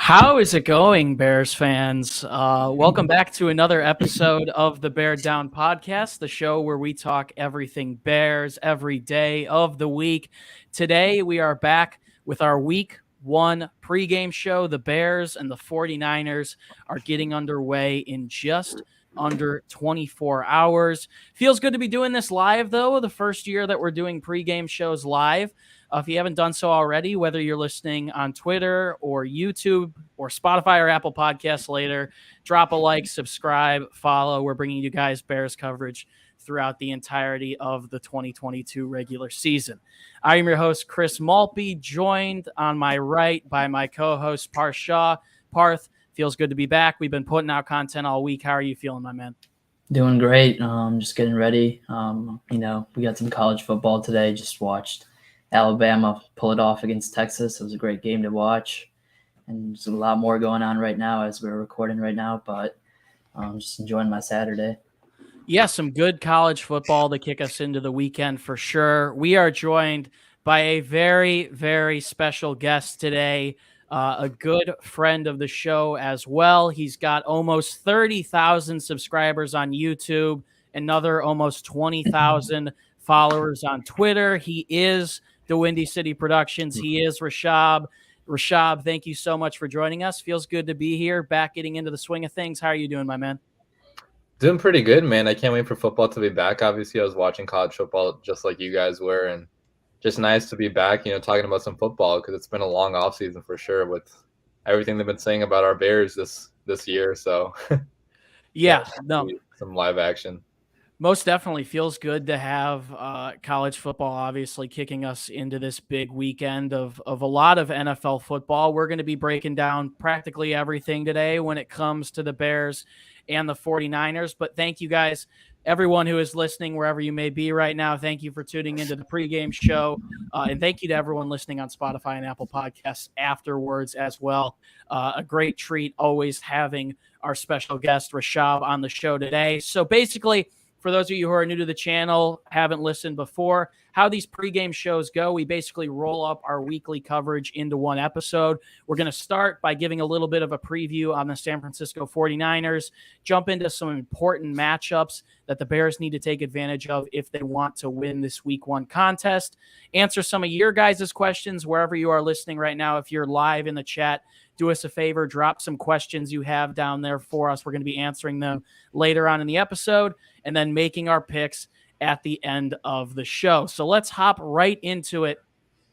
How is it going, Bears fans? Welcome back to another episode of the Bear Down Podcast, the show where we talk everything Bears every day of the week. Today, we are back with our week one pregame show. The Bears and the 49ers are getting underway in just under 24 hours. Feels good to be doing this live, though. The first year that we're doing pregame shows live. If you haven't done so already, whether you're listening on Twitter or YouTube or Spotify or Apple Podcasts later, drop a like, subscribe, follow. We're bringing you guys Bears coverage throughout the entirety of the 2022 regular season. I am your host, Chris Maltby, joined on my right by my co-host, Parth Shaw. Parth, feels good to be back. We've been putting out content all week. How are you feeling, my man? Doing great. Just getting ready. We got some college football today. Just watched Alabama pull it off against Texas. It was a great game to watch. And there's a lot more going on right now as we're recording right now, but just enjoying my Saturday. Yeah, some good college football to kick us into the weekend for sure. We are joined by a very, very special guest today, a good friend of the show as well. He's got almost 30,000 subscribers on YouTube, another almost 20,000 followers on Twitter. He is DaWindyCity Productions. He is Rishab. Rishab, thank you so much for joining us. Feels good to be here, back getting into the swing of things. How are you doing, my man? Doing pretty good, man. I can't wait for football to be back. Obviously, I was watching college football just like you guys were, and just nice to be back, talking about some football because it's been a long offseason for sure with everything they've been saying about our Bears this year. So, yeah, no, some live action. Most definitely feels good to have college football obviously kicking us into this big weekend of a lot of NFL football. We're going to be breaking down practically everything today when it comes to the Bears and the 49ers. But thank you guys, everyone who is listening, wherever you may be right now. Thank you for tuning into the pregame show. And thank you to everyone listening on Spotify and Apple Podcasts afterwards as well. A great treat always having our special guest, Rishab, on the show today. So basically, for those of you who are new to the channel, haven't listened before, how these pregame shows go, we basically roll up our weekly coverage into one episode. We're going to start by giving a little bit of a preview on the San Francisco 49ers, jump into some important matchups that the Bears need to take advantage of if they want to win this week one contest, answer some of your guys' questions wherever you are listening right now. If you're live in the chat, do us a favor, drop some questions you have down there for us. We're going to be answering them later on in the episode and then making our picks at the end of the show. So let's hop right into it,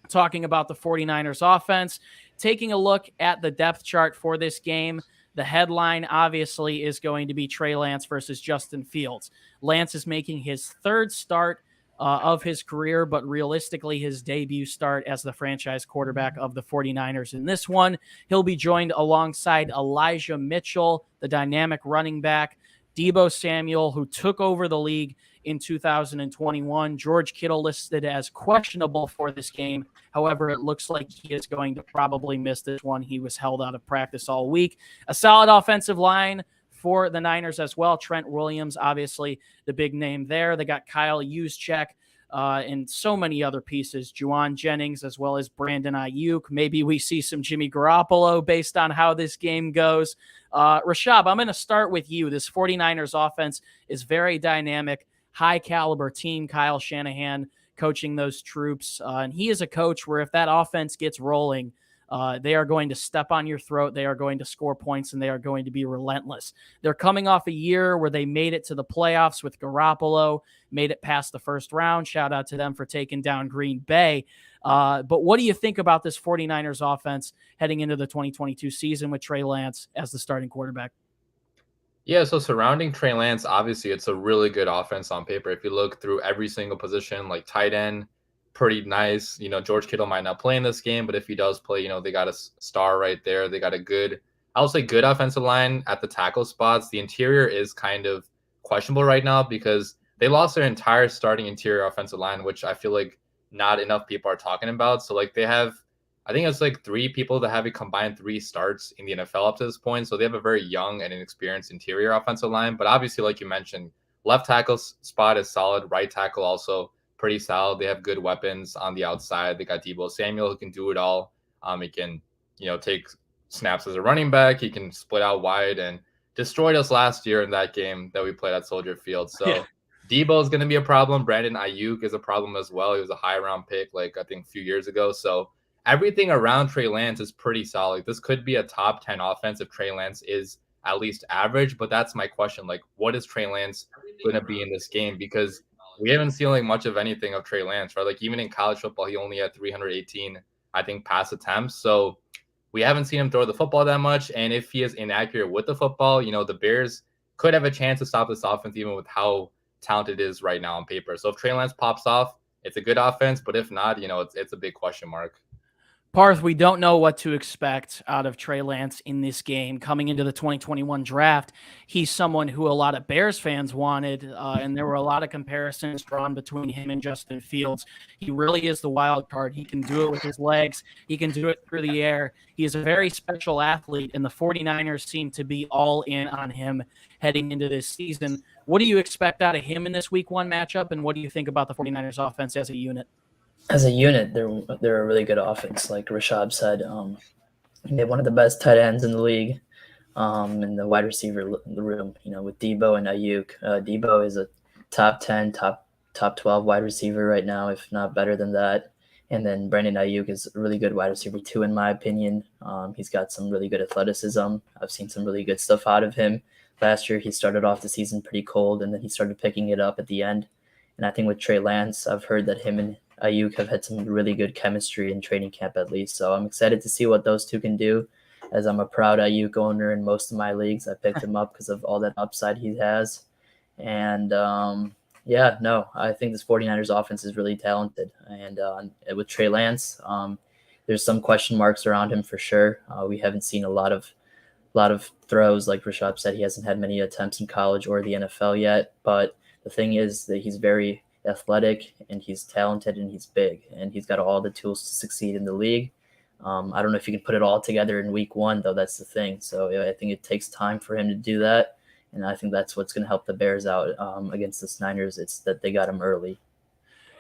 talking about the 49ers offense, taking a look at the depth chart for this game. The headline obviously is going to be Trey Lance versus Justin Fields. Lance is making his third start of his career, but realistically his debut start as the franchise quarterback of the 49ers in this one. He'll be joined alongside Elijah Mitchell, the dynamic running back, Deebo Samuel, who took over the league in 2021. George Kittle listed as questionable for this game. However, it looks like he is going to probably miss this one. He was held out of practice all week. A solid offensive line for the Niners as well. Trent Williams, obviously the big name there. They got Kyle Juszczyk and so many other pieces. Juwan Jennings as well as Brandon Ayuk. Maybe we see some Jimmy Garoppolo based on how this game goes. Rishab, I'm going to start with you. This 49ers offense is very dynamic, high caliber team. Kyle Shanahan coaching those troops. And he is a coach where if that offense gets rolling, they are going to step on your throat. They are going to score points, and they are going to be relentless. They're coming off a year where they made it to the playoffs with Garoppolo, made it past the first round. Shout out to them for taking down Green Bay. But what do you think about this 49ers offense heading into the 2022 season with Trey Lance as the starting quarterback? Yeah, so surrounding Trey Lance, obviously it's a really good offense on paper. If you look through every single position, like tight end, pretty nice. George Kittle might not play in this game, but if he does play, they got a star right there. They got a good, I'll say good offensive line at the tackle spots. The interior is kind of questionable right now because they lost their entire starting interior offensive line, which I feel like not enough people are talking about. So like they have, I think it's like 3 people that have a combined 3 starts in the NFL up to this point. So they have a very young and inexperienced interior offensive line. But obviously, like you mentioned, left tackle spot is solid. Right tackle also pretty solid. They have good weapons on the outside. They got Deebo Samuel who can do it all. He can, take snaps as a running back. He can split out wide and destroyed us last year in that game that we played at Soldier Field. So Debo is going to be a problem. Brandon Ayuk is a problem as well. He was a high round pick, like I think a few years ago. So everything around Trey Lance is pretty solid. This could be a top 10 offense if Trey Lance is at least average. But that's my question. Like, what is Trey Lance going to be in this game? Because we haven't seen like much of anything of Trey Lance, right? Like even in college football, he only had 318, I think, pass attempts. So we haven't seen him throw the football that much. And if he is inaccurate with the football, the Bears could have a chance to stop this offense, even with how talented it is right now on paper. So if Trey Lance pops off, it's a good offense. But if not, it's a big question mark. Parth, we don't know what to expect out of Trey Lance in this game. Coming into the 2021 draft, he's someone who a lot of Bears fans wanted, and there were a lot of comparisons drawn between him and Justin Fields. He really is the wild card. He can do it with his legs. He can do it through the air. He is a very special athlete, and the 49ers seem to be all in on him heading into this season. What do you expect out of him in this Week 1 matchup, and what do you think about the 49ers offense as a unit? As a unit, they're a really good offense. Like Rishab said, they have one of the best tight ends in the league, in the wide receiver room. With Debo and Ayuk. Debo is a top 10, top 12 wide receiver right now, if not better than that. And then Brandon Ayuk is a really good wide receiver too, in my opinion. He's got some really good athleticism. I've seen some really good stuff out of him. Last year, he started off the season pretty cold, and then he started picking it up at the end. And I think with Trey Lance, I've heard that him and Ayuk have had some really good chemistry in training camp at least. So I'm excited to see what those two can do, as I'm a proud Ayuk owner in most of my leagues. I picked him up because of all that upside he has. And I think this 49ers offense is really talented. And with Trey Lance, there's some question marks around him for sure. We haven't seen a lot of throws. Like Rishab said, he hasn't had many attempts in college or the NFL yet. But the thing is that he's very athletic and he's talented and he's big and he's got all the tools to succeed in the league. I don't know if you can put it all together in Week 1, though. That's the thing. So I think it takes time for him to do that. And I think that's what's going to help the Bears out against the Niners. It's that they got him early.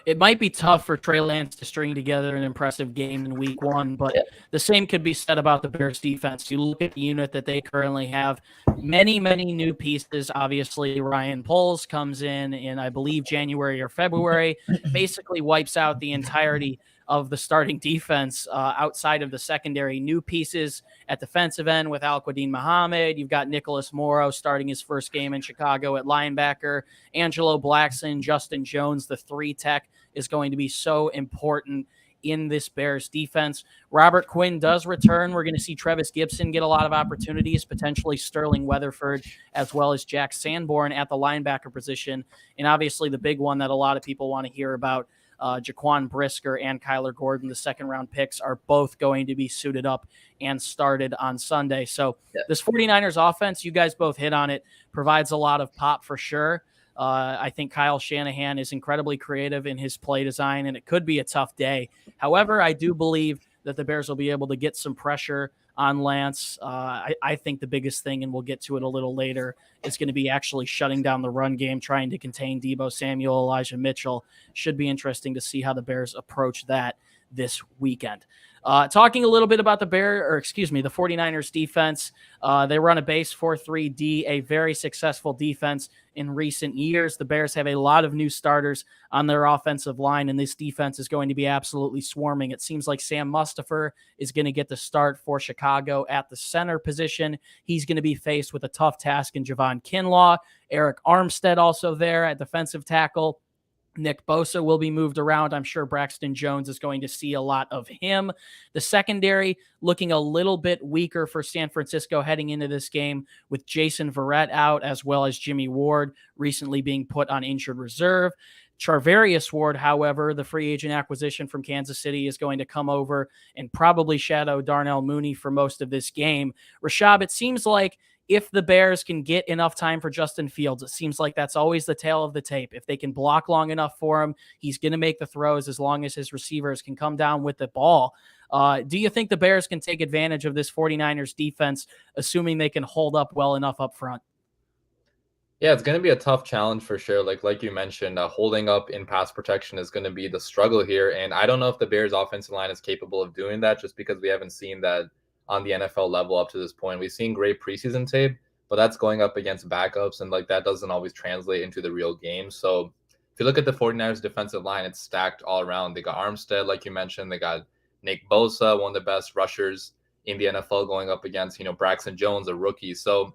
It might be tough for Trey Lance to string together an impressive game in Week 1, but the same could be said about the Bears defense. You look at the unit that they currently have, many new pieces. Obviously, Ryan Poles comes in, I believe, January or February, basically wipes out the entirety of the starting defense outside of the secondary. New pieces at defensive end with Al-Quadin Muhammad. You've got Nicholas Morrow starting his first game in Chicago at linebacker. Angelo Blackson, Justin Jones, the 3-tech is going to be so important in this Bears defense. Robert Quinn does return. We're going to see Trevis Gibson get a lot of opportunities, potentially Sterling Weatherford, as well as Jack Sanborn at the linebacker position. And obviously the big one that a lot of people want to hear about, Jaquan Brisker and Kyler Gordon, the second-round picks, are both going to be suited up and started on Sunday. So this 49ers offense, you guys both hit on it, provides a lot of pop for sure. I think Kyle Shanahan is incredibly creative in his play design, and it could be a tough day. However, I do believe that the Bears will be able to get some pressure on Lance. I think the biggest thing, and we'll get to it a little later, is going to be actually shutting down the run game, trying to contain Deebo Samuel, Elijah Mitchell. Should be interesting to see how the Bears approach that this weekend. Talking a little bit about the 49ers defense. They run a base 4-3-D, a very successful defense in recent years. The Bears have a lot of new starters on their offensive line, and this defense is going to be absolutely swarming. It seems like Sam Mustipher is going to get the start for Chicago at the center position. He's going to be faced with a tough task in Javon Kinlaw. Eric Armstead also there at defensive tackle. Nick Bosa will be moved around. I'm sure Braxton Jones is going to see a lot of him. The secondary looking a little bit weaker for San Francisco heading into this game, with Jason Verrett out, as well as Jimmy Ward recently being put on injured reserve. Charvarius Ward, however, the free agent acquisition from Kansas City, is going to come over and probably shadow Darnell Mooney for most of this game. Rishab, it seems like if the Bears can get enough time for Justin Fields, it seems like that's always the tail of the tape. If they can block long enough for him, he's going to make the throws as long as his receivers can come down with the ball. Do you think the Bears can take advantage of this 49ers defense, assuming they can hold up well enough up front? Yeah, it's going to be a tough challenge for sure. Like you mentioned, holding up in pass protection is going to be the struggle here. And I don't know if the Bears offensive line is capable of doing that, just because we haven't seen that on the NFL level up to this point. We've seen great preseason tape, but that's going up against backups, and like that doesn't always translate into the real game. So if you look at the 49ers defensive line, it's stacked all around. They got Armstead, like you mentioned. They got Nick Bosa, one of the best rushers in the NFL, going up against, Braxton Jones, a rookie. So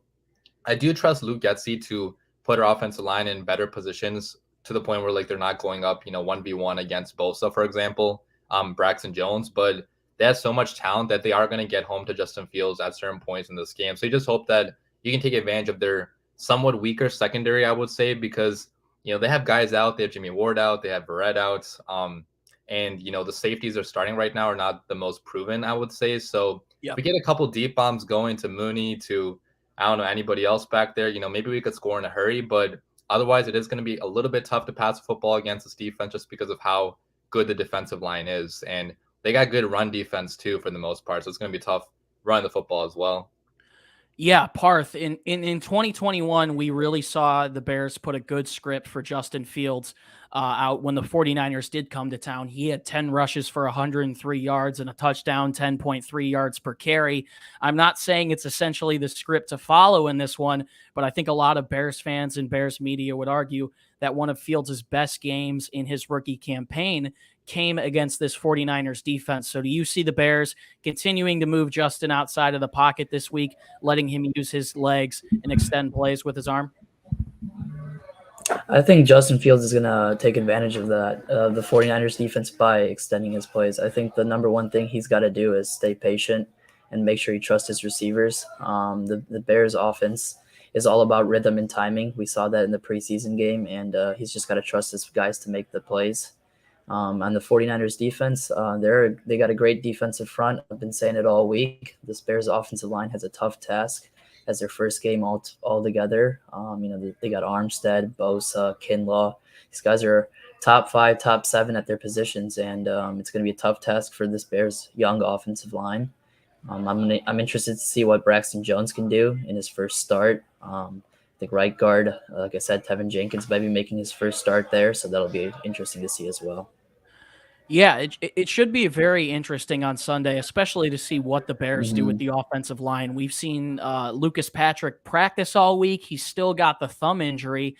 I do trust Luke Getsy to put our offensive line in better positions to the point where like they're not going up, 1v1 against Bosa, for example, Braxton Jones. But they have so much talent that they are going to get home to Justin Fields at certain points in this game. So you just hope that you can take advantage of their somewhat weaker secondary, I would say, because they have guys out. They have Jimmy Ward out. They have Barrett out. And the safeties are starting right now are not the most proven, I would say. So if we get a couple deep bombs going to Mooney, to I don't know, anybody else back there, maybe we could score in a hurry. But otherwise, it is going to be a little bit tough to pass football against this defense just because of how good the defensive line is. And they got good run defense too for the most part. So it's going to be tough running the football as well. Yeah, Parth, in 2021, we really saw the Bears put a good script for Justin Fields out when the 49ers did come to town. He had 10 rushes for 103 yards and a touchdown, 10.3 yards per carry. I'm not saying it's essentially the script to follow in this one, but I think a lot of Bears fans and Bears media would argue that one of Fields' best games in his rookie campaign came against this 49ers defense. So do you see the Bears continuing to move Justin outside of the pocket this week, letting him use his legs and extend plays with his arm? I think Justin Fields is going to take advantage of that, the 49ers defense, by extending his plays. I think the number one thing he's got to do is stay patient and make sure he trusts his receivers. The Bears offense is all about rhythm and timing. We saw that in the preseason game, and he's just got to trust his guys to make the plays. On the 49ers defense, they got a great defensive front. I've been saying it all week. This Bears offensive line has a tough task as their first game all together. They got Armstead, Bosa, Kinlaw. These guys are top 5, top 7 at their positions, and it's going to be a tough task for this Bears young offensive line. I'm interested to see what Braxton Jones can do in his first start. The right guard, like I said, Tevin Jenkins might be making his first start there, so that'll be interesting to see as well. Yeah, it should be very interesting on Sunday, especially to see what the Bears do with the offensive line. We've seen Lucas Patrick practice all week. He's still got the thumb injury.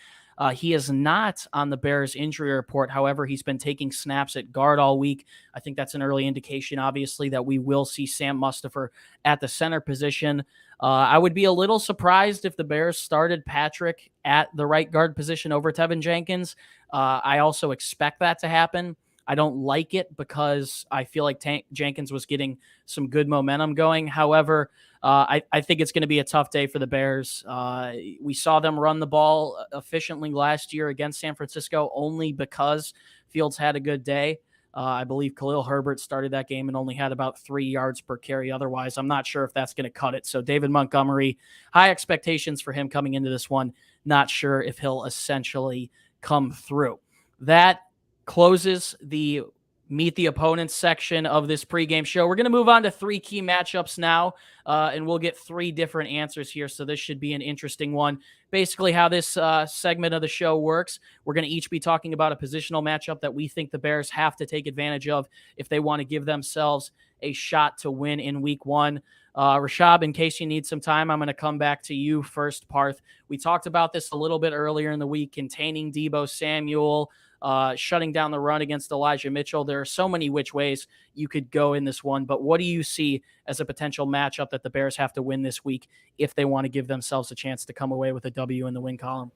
He is not on the Bears injury report. However, he's been taking snaps at guard all week. I think that's an early indication, obviously, that we will see Sam Mustipher at the center position. I would be a little surprised if the Bears started Patrick at the right guard position over Tevin Jenkins. I also expect that to happen. I don't like it because I feel like Jenkins was getting some good momentum going. However, I think it's going to be a tough day for the Bears. We saw them run the ball efficiently last year against San Francisco only because Fields had a good day. I believe Khalil Herbert started that game and only had about 3 yards per carry. Otherwise, I'm not sure if that's going to cut it. So David Montgomery, high expectations for him coming into this one. Not sure if he'll essentially come through. That closes the Meet the Opponents section of this pregame show. We're going to move on to 3 key matchups now, and we'll get 3 different answers here, so this should be an interesting one. Basically, how this segment of the show works, we're going to each be talking about a positional matchup that we think the Bears have to take advantage of if they want to give themselves a shot to win in Week 1. Rishab, in case you need some time, I'm going to come back to you first, Parth. We talked about this a little bit earlier in the week, containing Deebo Samuel, shutting down the run against Elijah Mitchell. There are so many which ways you could go in this one, but what do you see as a potential matchup that the Bears have to win this week if they want to give themselves a chance to come away with a W in the win column?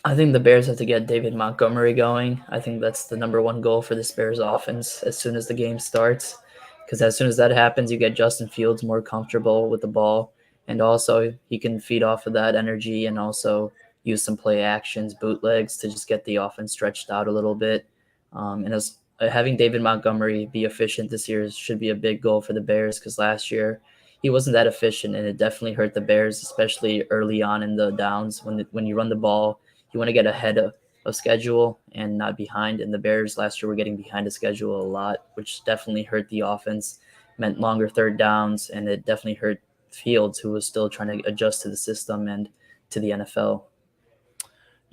I think the Bears have to get David Montgomery going. I think that's the number one goal for this Bears offense as soon as the game starts, because as soon as that happens, you get Justin Fields more comfortable with the ball, and also he can feed off of that energy and also use some play actions, bootlegs to just get the offense stretched out a little bit. And as having David Montgomery be efficient this year should be a big goal for the Bears, because last year he wasn't that efficient, and it definitely hurt the Bears, especially early on in the downs. When you run the ball, you want to get ahead of schedule and not behind. And the Bears last year were getting behind the schedule a lot, which definitely hurt the offense, meant longer third downs, and it definitely hurt Fields, who was still trying to adjust to the system and to the NFL.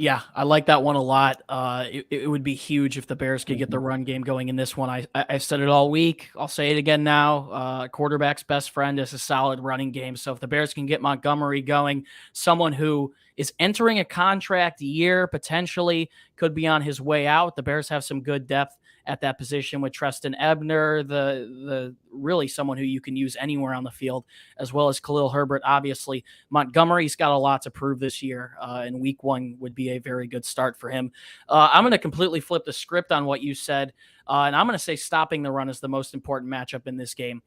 Yeah, I like that one a lot. It would be huge if the Bears could get the run game going in this one. I said it all week. I'll say it again now. Quarterback's best friend is a solid running game. So if the Bears can get Montgomery going, someone who is entering a contract year, potentially could be on his way out. The Bears have some good depth at that position with Treston Ebner, the really someone who you can use anywhere on the field, as well as Khalil Herbert. Obviously, Montgomery's got a lot to prove this year, and week one would be a very good start for him. I'm going to completely flip the script on what you said, and I'm going to say stopping the run is the most important matchup in this game.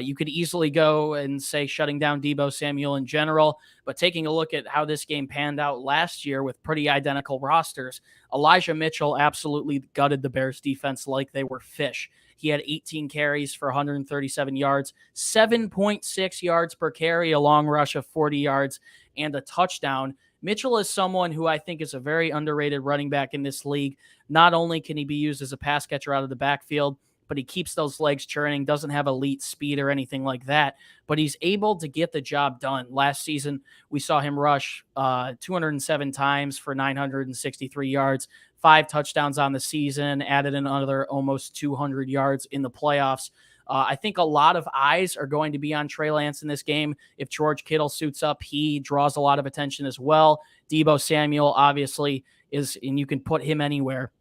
You could easily go and say shutting down Deebo Samuel in general, but taking a look at how this game panned out last year with pretty identical rosters, Elijah Mitchell absolutely gutted the Bears defense like they were fish. He had 18 carries for 137 yards, 7.6 yards per carry, a long rush of 40 yards, and a touchdown. Mitchell is someone who I think is a very underrated running back in this league. Not only can he be used as a pass catcher out of the backfield, but he keeps those legs churning, doesn't have elite speed or anything like that, but he's able to get the job done. Last season, we saw him rush 207 times for 963 yards, 5 touchdowns on the season, added another almost 200 yards in the playoffs. I think a lot of eyes are going to be on Trey Lance in this game. If George Kittle suits up, he draws a lot of attention as well. Deebo Samuel obviously is, and you can put him anywhere,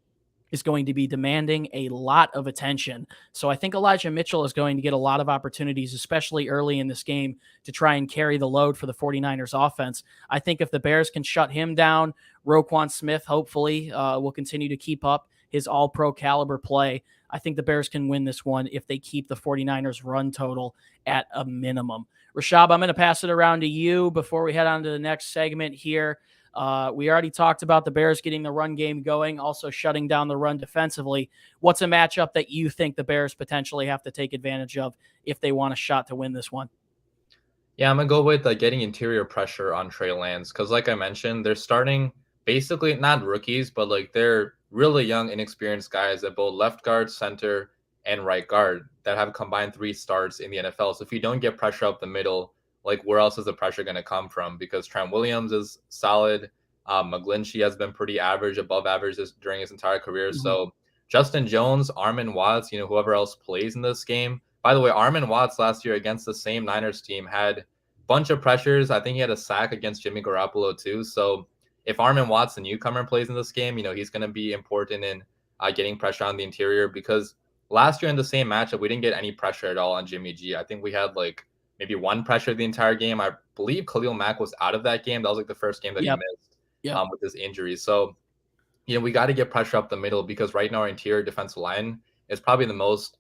is going to be demanding a lot of attention. So I think Elijah Mitchell is going to get a lot of opportunities, especially early in this game, to try and carry the load for the 49ers offense. I think if the Bears can shut him down, Roquan Smith hopefully will continue to keep up his all-pro caliber play. I think the Bears can win this one if they keep the 49ers run total at a minimum. Rishab, I'm going to pass it around to you before we head on to the next segment here. We already talked about the Bears getting the run game going, also shutting down the run defensively. What's a matchup that you think the Bears potentially have to take advantage of if they want a shot to win this one? Yeah, I'm going to go with getting interior pressure on Trey Lance because, like I mentioned, they're starting basically not rookies, but they're really young, inexperienced guys at both left guard, center, and right guard that have combined 3 starts in the NFL. So if you don't get pressure up the middle, where else is the pressure going to come from? Because Trent Williams is solid. McGlinchey has been pretty average, above average during his entire career. Mm-hmm. So Justin Jones, Armin Watts, whoever else plays in this game. By the way, Armin Watts last year against the same Niners team had a bunch of pressures. I think he had a sack against Jimmy Garoppolo too. So if Armin Watts, the newcomer, plays in this game, he's going to be important in getting pressure on the interior because last year in the same matchup, we didn't get any pressure at all on Jimmy G. I think we had maybe 1 pressure the entire game. I believe Khalil Mack was out of that game. That was the first game that he missed with his injury. So, we got to get pressure up the middle because right now our interior defensive line is probably the most,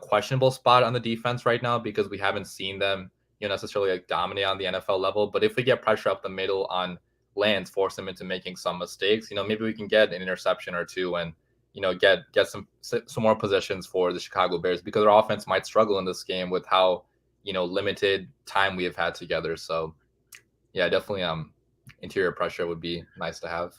questionable spot on the defense right now because we haven't seen them, necessarily dominate on the NFL level. But if we get pressure up the middle on Lance, force him into making some mistakes, maybe we can get an interception or 2 and, get some more possessions for the Chicago Bears because our offense might struggle in this game with how, limited time we have had together. So yeah, definitely interior pressure would be nice to have.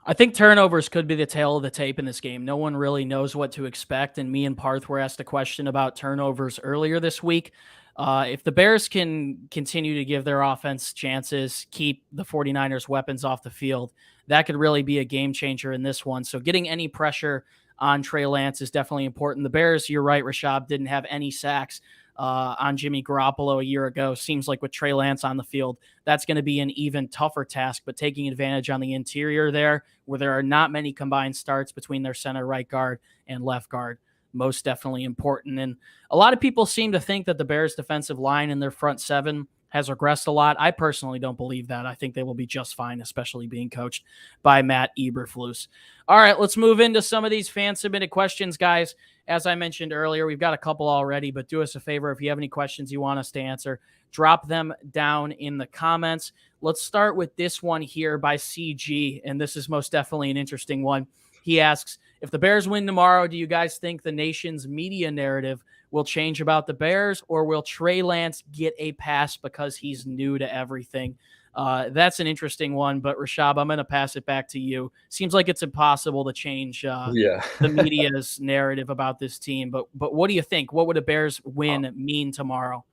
I think turnovers could be the tail of the tape in this game. No one really knows what to expect. And me and Parth were asked a question about turnovers earlier this week. If the Bears can continue to give their offense chances, keep the 49ers weapons off the field, that could really be a game changer in this one. So getting any pressure on Trey Lance is definitely important. The Bears, you're right, Rishab, didn't have any sacks on Jimmy Garoppolo a year ago. Seems like with Trey Lance on the field, that's going to be an even tougher task, but taking advantage on the interior there, where there are not many combined starts between their center right guard and left guard, most definitely important. And a lot of people seem to think that the Bears defensive line and their front 7 has regressed a lot. I personally don't believe that. I think they will be just fine, especially being coached by Matt Eberflus. All right, let's move into some of these fan-submitted questions, guys. As I mentioned earlier, we've got a couple already, but do us a favor. If you have any questions you want us to answer, drop them down in the comments. Let's start with this one here by CG, and this is most definitely an interesting one. He asks, if the Bears win tomorrow, do you guys think the nation's media narrative will change about the Bears, or will Trey Lance get a pass because he's new to everything? That's an interesting one, but Rishab, I'm going to pass it back to you. Seems like it's impossible to change the media's narrative about this team, but what do you think? What would a Bears win mean tomorrow?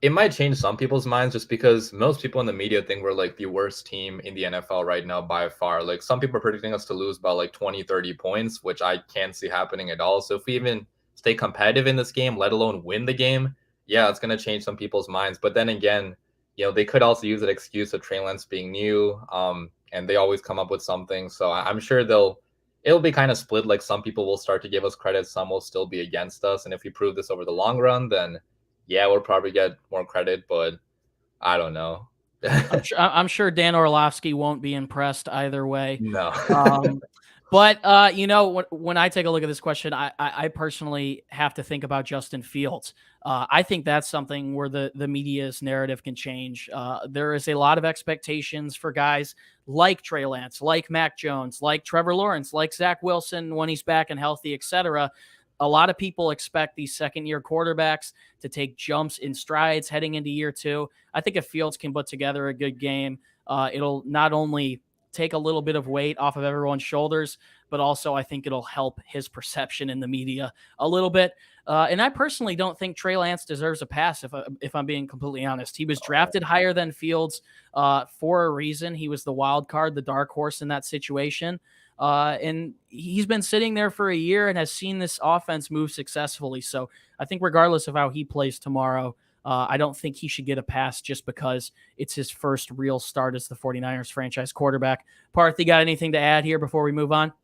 it might change some people's minds just because most people in the media think we're like the worst team in the NFL right now by far. Like some people are predicting us to lose by like 20, 30 points, which I can't see happening at all. So if we even stay competitive in this game, let alone win the game, yeah, it's going to change some people's minds. But then again, they could also use that excuse of Trey Lance being new, and they always come up with something. So I'm sure it'll be kind of split. Like some people will start to give us credit, some will still be against us. And if we prove this over the long run, then yeah, we'll probably get more credit, but I don't know. I'm sure Dan Orlovsky won't be impressed either way. No. But when I take a look at this question, I personally have to think about Justin Fields. I think that's something where the media's narrative can change. There is a lot of expectations for guys like Trey Lance, like Mac Jones, like Trevor Lawrence, like Zach Wilson when he's back and healthy, etc. A lot of people expect these second-year quarterbacks to take jumps in strides heading into year two. I think if Fields can put together a good game, it'll not only take a little bit of weight off of everyone's shoulders, but also I think it'll help his perception in the media a little bit. And I personally don't think Trey Lance deserves a pass, if I'm being completely honest. He was drafted higher than Fields for a reason. He was the wild card, the dark horse in that situation. And he's been sitting there for a year and has seen this offense move successfully. So I think regardless of how he plays tomorrow, I don't think he should get a pass just because it's his first real start as the 49ers franchise quarterback. Parth, you got anything to add here before we move on?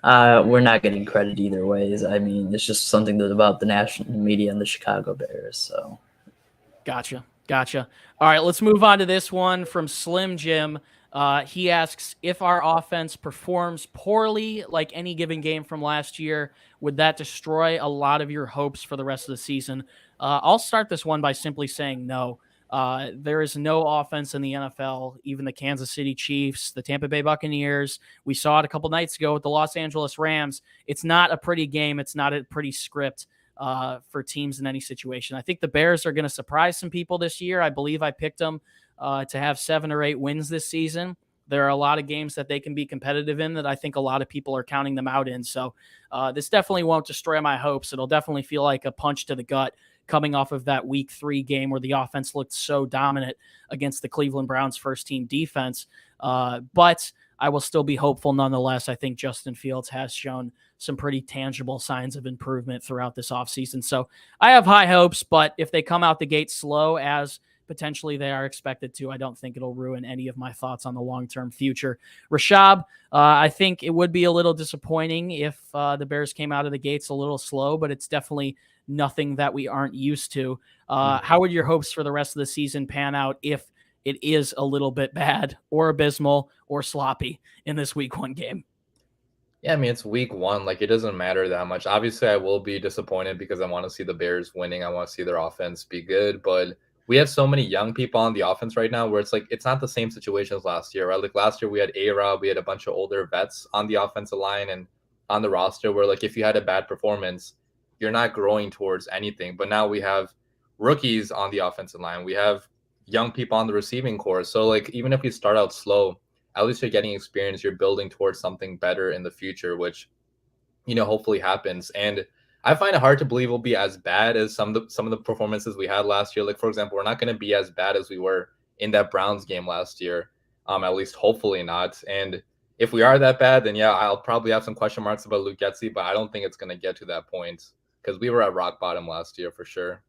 We're not getting credit either ways. I mean, it's just something about the national media and the Chicago Bears. So, Gotcha. All right, let's move on to this one from Slim Jim. He asks, if our offense performs poorly like any given game from last year, would that destroy a lot of your hopes for the rest of the season? I'll start this one by simply saying no. There is no offense in the NFL, even the Kansas City Chiefs, the Tampa Bay Buccaneers. We saw it a couple nights ago with the Los Angeles Rams. It's not a pretty game. It's not a pretty script for teams in any situation. I think the Bears are going to surprise some people this year. I believe I picked them to have 7 or 8 wins this season. There are a lot of games that they can be competitive in that I think a lot of people are counting them out in. So this definitely won't destroy my hopes. It'll definitely feel like a punch to the gut coming off of that week 3 game where the offense looked so dominant against the Cleveland Browns first team defense. But I will still be hopeful nonetheless. I think Justin Fields has shown some pretty tangible signs of improvement throughout this offseason. So I have high hopes, but if they come out the gate slow as potentially they are expected to, I don't think it'll ruin any of my thoughts on the long-term future. Rishab, I think it would be a little disappointing if the Bears came out of the gates a little slow, but it's definitely nothing that we aren't used to. How would your hopes for the rest of the season pan out if it is a little bit bad or abysmal or sloppy in this week 1 game? Yeah, I mean, it's week 1. Like, it doesn't matter that much. Obviously, I will be disappointed because I want to see the Bears winning. I want to see their offense be good, but we have so many young people on the offense right now where it's like, it's not the same situation as last year, right? Like last year we had A-Rob, we had a bunch of older vets on the offensive line and on the roster where like, if you had a bad performance, you're not growing towards anything. But now we have rookies on the offensive line. We have young people on the receiving core. So like, even if we start out slow, at least you're getting experience, you're building towards something better in the future, which, hopefully happens. And I find it hard to believe we'll be as bad as some of the performances we had last year. Like, for example, we're not going to be as bad as we were in that Browns game last year. At least hopefully not. And if we are that bad, then yeah, I'll probably have some question marks about Luke Getsy, but I don't think it's going to get to that point because we were at rock bottom last year for sure.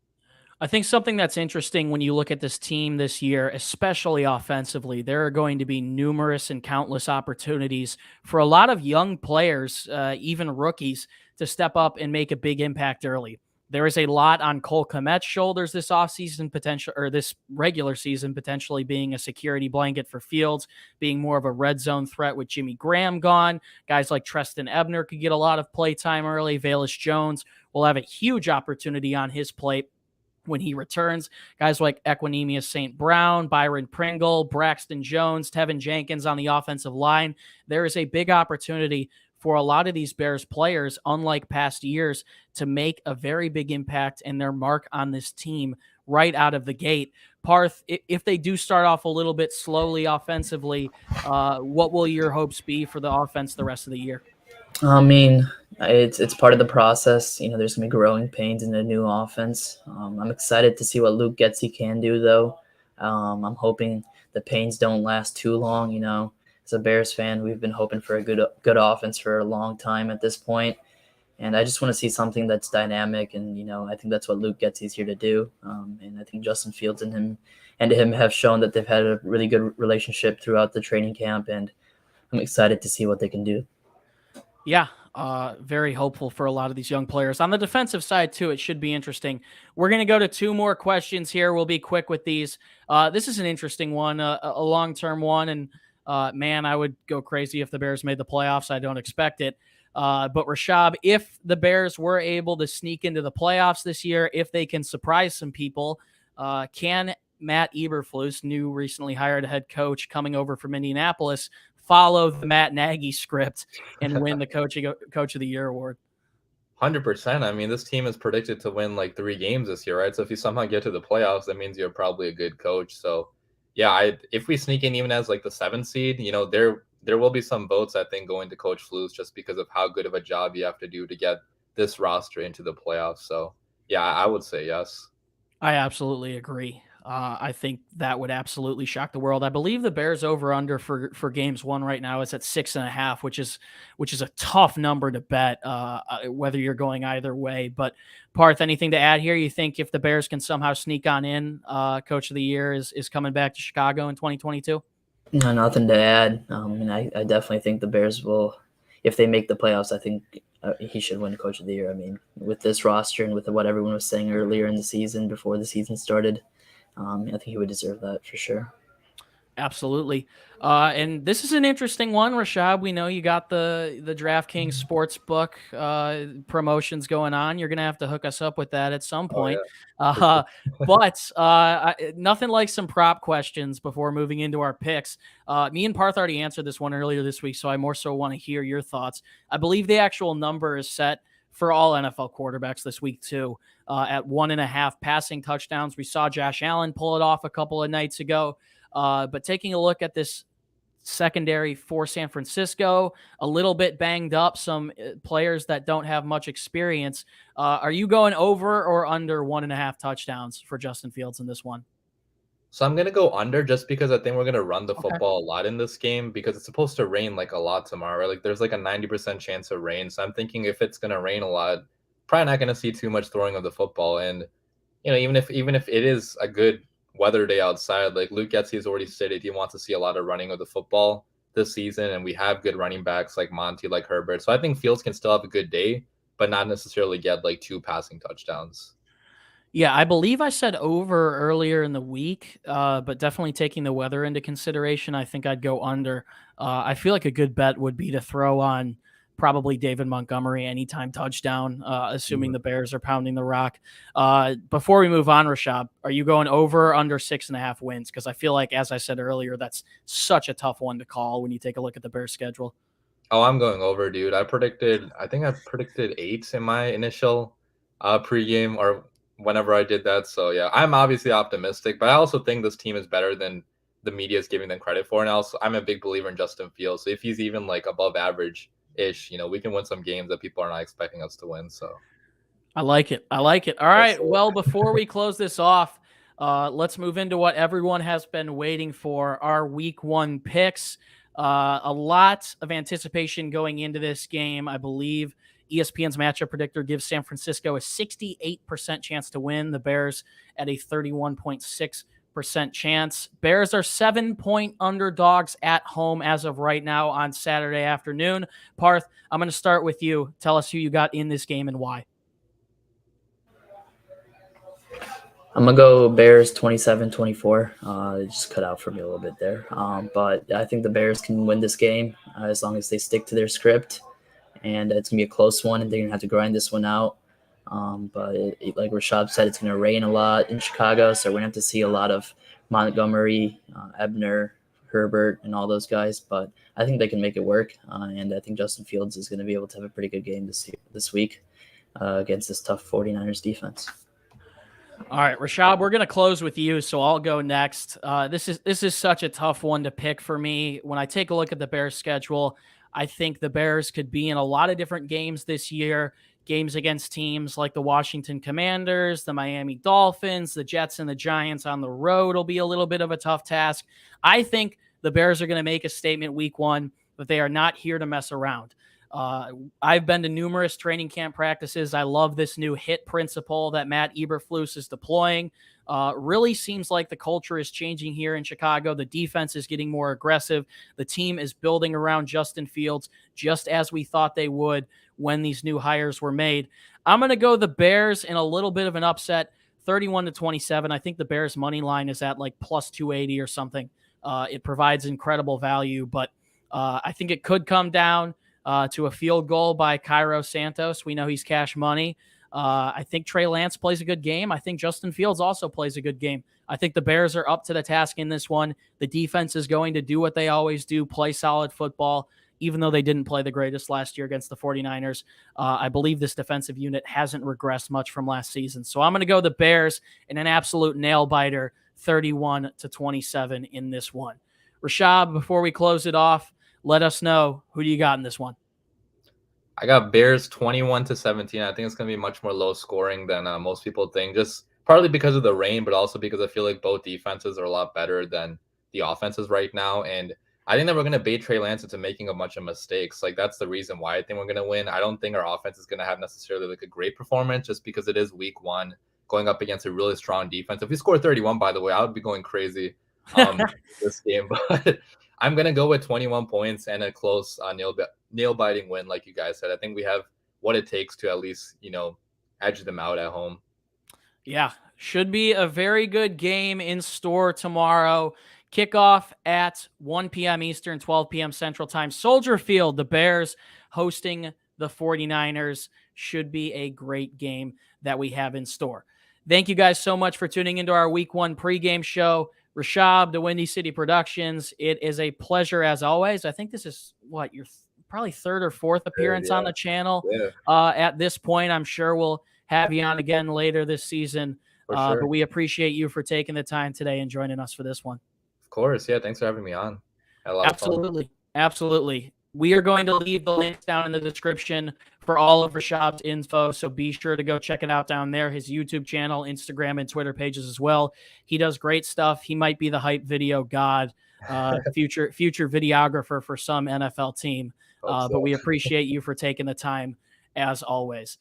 I think something that's interesting when you look at this team this year, especially offensively, there are going to be numerous and countless opportunities for a lot of young players, even rookies, to step up and make a big impact early. There is a lot on Cole Kmet's shoulders this offseason, this regular season, potentially being a security blanket for Fields, being more of a red zone threat with Jimmy Graham gone. Guys like Treston Ebner could get a lot of play time early. Velus Jones will have a huge opportunity on his plate when he returns. Guys like Equinemius St. Brown, Byron Pringle, Braxton Jones, Tevin Jenkins on the offensive line. There is a big opportunity for a lot of these Bears players, unlike past years, to make a very big impact and their mark on this team right out of the gate. Parth, if they do start off a little bit slowly offensively, what will your hopes be for the offense the rest of the year? I mean, it's part of the process. There's gonna be growing pains in a new offense. I'm excited to see what Luke Getsy can do, though. I'm hoping the pains don't last too long. As a Bears fan, we've been hoping for a good offense for a long time at this point, and I just want to see something that's dynamic. And I think that's what Luke Getsy's here to do. And I think Justin Fields and him have shown that they've had a really good relationship throughout the training camp, and I'm excited to see what they can do. Yeah, very hopeful for a lot of these young players. On the defensive side, too, it should be interesting. We're going to go to 2 more questions here. We'll be quick with these. This is an interesting one, a long-term one, and man, I would go crazy if the Bears made the playoffs. I don't expect it. But Rishab, if the Bears were able to sneak into the playoffs this year, if they can surprise some people, can Matt Eberflus, new recently hired head coach coming over from Indianapolis, follow the Matt Nagy script and win the Coach of the Year award? 100%. I mean, this team is predicted to win like 3 games this year, right? So if you somehow get to the playoffs, that means you're probably a good coach. So yeah, if we sneak in even as like the 7th seed, there will be some votes, I think, going to Coach Flus just because of how good of a job you have to do to get this roster into the playoffs. So yeah, I would say yes. I absolutely agree. I think that would absolutely shock the world. I believe the Bears over under for games 1 right now is at 6.5, which is a tough number to bet, whether you're going either way. But Parth, anything to add here? You think if the Bears can somehow sneak on in, Coach of the Year is coming back to Chicago in 2022? No, nothing to add. I definitely think the Bears will, if they make the playoffs, I think he should win Coach of the Year. I mean, with this roster and with what everyone was saying earlier in the season, before the season started, I think he would deserve that for sure. Absolutely. And this is an interesting one, Rishab. We know you got the DraftKings Sportsbook promotions going on. You're going to have to hook us up with that at some point. Oh, yeah. But nothing like some prop questions before moving into our picks. Me and Parth already answered this one earlier this week, so I more so want to hear your thoughts. I believe the actual number is set for all NFL quarterbacks this week, too, at 1.5 passing touchdowns. We saw Josh Allen pull it off a couple of nights ago. But taking a look at this secondary for San Francisco, a little bit banged up, some players that don't have much experience. Are you going over or under 1.5 touchdowns for Justin Fields in this one? So I'm going to go under just because I think we're going to run the Okay. football a lot in this game because it's supposed to rain like a lot tomorrow, right? Like there's like a 90% chance of rain. So I'm thinking if it's going to rain a lot, probably not going to see too much throwing of the football. And, even if it is a good weather day outside, like Luke Getsy has already stated he wants to see a lot of running of the football this season. And we have good running backs like Monty, like Herbert. So I think Fields can still have a good day, but not necessarily get like 2 passing touchdowns. Yeah, I believe I said over earlier in the week, but definitely taking the weather into consideration, I think I'd go under. I feel like a good bet would be to throw on probably David Montgomery anytime touchdown, assuming the Bears are pounding the rock. Before we move on, Rishab, are you going over or under 6.5 wins? Because I feel like, as I said earlier, that's such a tough one to call when you take a look at the Bears schedule. Oh, I'm going over, dude. I think I predicted 8 in my initial pregame or whenever I did that. So yeah, I'm obviously optimistic, but I also think this team is better than the media is giving them credit for. And also, I'm a big believer in Justin Fields. So if he's even like above average ish, we can win some games that people are not expecting us to win. So I like it. I like it. All right. Well, before we close this off, let's move into what everyone has been waiting for, our week 1 picks. A lot of anticipation going into this game. I believe ESPN's matchup predictor gives San Francisco a 68% chance to win, the Bears at a 31.6% chance. Bears are 7-point underdogs at home as of right now on Saturday afternoon. Parth, I'm going to start with you. Tell us who you got in this game and why. I'm going to go Bears 27-24. It just cut out for me a little bit there. But I think the Bears can win this game as long as they stick to their script. And it's going to be a close one, and they're going to have to grind this one out. But like Rishab said, it's going to rain a lot in Chicago, so we're going to have to see a lot of Montgomery, Ebner, Herbert, and all those guys. But I think they can make it work, and I think Justin Fields is going to be able to have a pretty good game this week against this tough 49ers defense. All right, Rishab, we're going to close with you, so I'll go next. This is such a tough one to pick for me. When I take a look at the Bears schedule, I think the Bears could be in a lot of different games this year, games against teams like the Washington Commanders, the Miami Dolphins, the Jets, and the Giants on the road will be a little bit of a tough task. I think the Bears are going to make a statement week one, but they are not here to mess around. I've been to numerous training camp practices. I love this new hit principle that Matt Eberflus is deploying. Really seems like the culture is changing here in Chicago. The defense is getting more aggressive. The team is building around Justin Fields, just as we thought they would when these new hires were made. I'm going to go the Bears in a little bit of an upset, 31-27. I think the Bears money line is at like plus 280 or something. It provides incredible value, but I think it could come down to a field goal by Cairo Santos. We know he's cash money. I think Trey Lance plays a good game. I think Justin Fields also plays a good game. I think the Bears are up to the task in this one. The defense is going to do what they always do, play solid football, even though they didn't play the greatest last year against the 49ers. I believe this defensive unit hasn't regressed much from last season. So I'm going to go the Bears in an absolute nail-biter, 31-27 in this one. Rishab, before we close it off, let us know, who do you got in this one? I got Bears 21-17. I think it's going to be much more low scoring than most people think, just partly because of the rain, but also because I feel like both defenses are a lot better than the offenses right now. And I think that we're going to bait Trey Lance into making a bunch of mistakes. Like, that's the reason why I think we're going to win. I don't think our offense is going to have necessarily like a great performance, just because it is week one going up against a really strong defense. If we score 31, by the way, I would be going crazy this game. But I'm going to go with 21 points and a close nail-biting win, like you guys said. I think we have what it takes to at least, edge them out at home. Yeah, should be a very good game in store tomorrow. Kickoff at 1 p.m. Eastern, 12 p.m. Central Time. Soldier Field, the Bears hosting the 49ers. Should be a great game that we have in store. Thank you guys so much for tuning into our Week 1 pregame show. Rishab, DaWindyCity Productions, it is a pleasure as always. I think this is, your probably third or fourth appearance on the channel. Yeah. At this point, I'm sure we'll have you on again later this season. Sure. But we appreciate you for taking the time today and joining us for this one. Of course. Yeah, thanks for having me on. Had a lot of fun. Absolutely. We are going to leave the links down in the description for all of Rishab's info, so be sure to go check it out down there. His YouTube channel, Instagram, and Twitter pages as well. He does great stuff. He might be the hype video god, future videographer for some NFL team. But we appreciate you for taking the time, as always.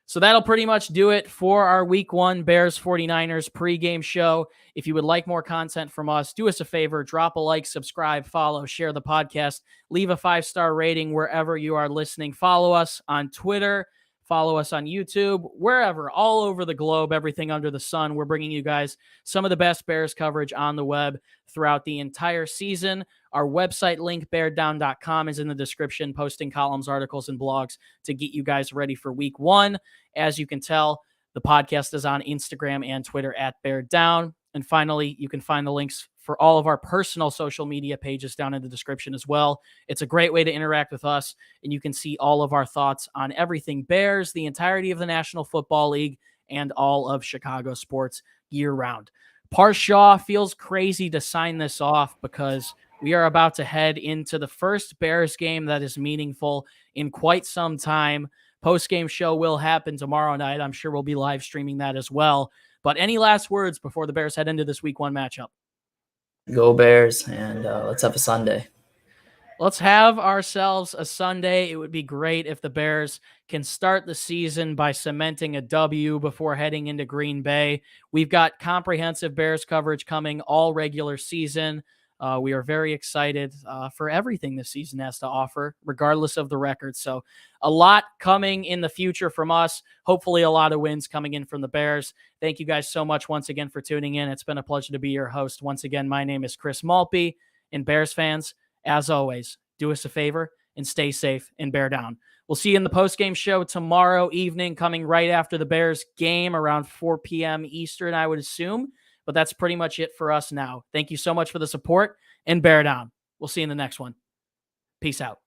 So that'll pretty much do it for our Week 1 Bears 49ers pregame show. If you would like more content from us, do us a favor, drop a like, subscribe, follow, share the podcast, leave a 5-star rating wherever you are listening. Follow us on Twitter, follow us on YouTube, wherever, all over the globe, everything under the sun. We're bringing you guys some of the best Bears coverage on the web throughout the entire season. Our website link, beardown.com, is in the description, posting columns, articles, and blogs to get you guys ready for Week 1. As you can tell, the podcast is on Instagram and Twitter at beardown. And finally, you can find the links for all of our personal social media pages down in the description as well. It's a great way to interact with us, and you can see all of our thoughts on everything Bears, the entirety of the National Football League, and all of Chicago sports year-round. Parth Shaw feels crazy to sign this off because we are about to head into the first Bears game that is meaningful in quite some time. Post-game show will happen tomorrow night. I'm sure we'll be live streaming that as well. But any last words before the Bears head into this Week 1 matchup? Go Bears, and let's have a Sunday. Let's have ourselves a Sunday. It would be great if the Bears can start the season by cementing a W before heading into Green Bay. We've got comprehensive Bears coverage coming all regular season. We are very excited for everything this season has to offer, regardless of the record. So a lot coming in the future from us. Hopefully a lot of wins coming in from the Bears. Thank you guys so much once again for tuning in. It's been a pleasure to be your host. Once again, my name is Chris Malpe. And Bears fans, as always, do us a favor and stay safe and bear down. We'll see you in the post-game show tomorrow evening, coming right after the Bears game around 4 p.m. Eastern, I would assume. But that's pretty much it for us now. Thank you so much for the support, and bear down. We'll see you in the next one. Peace out.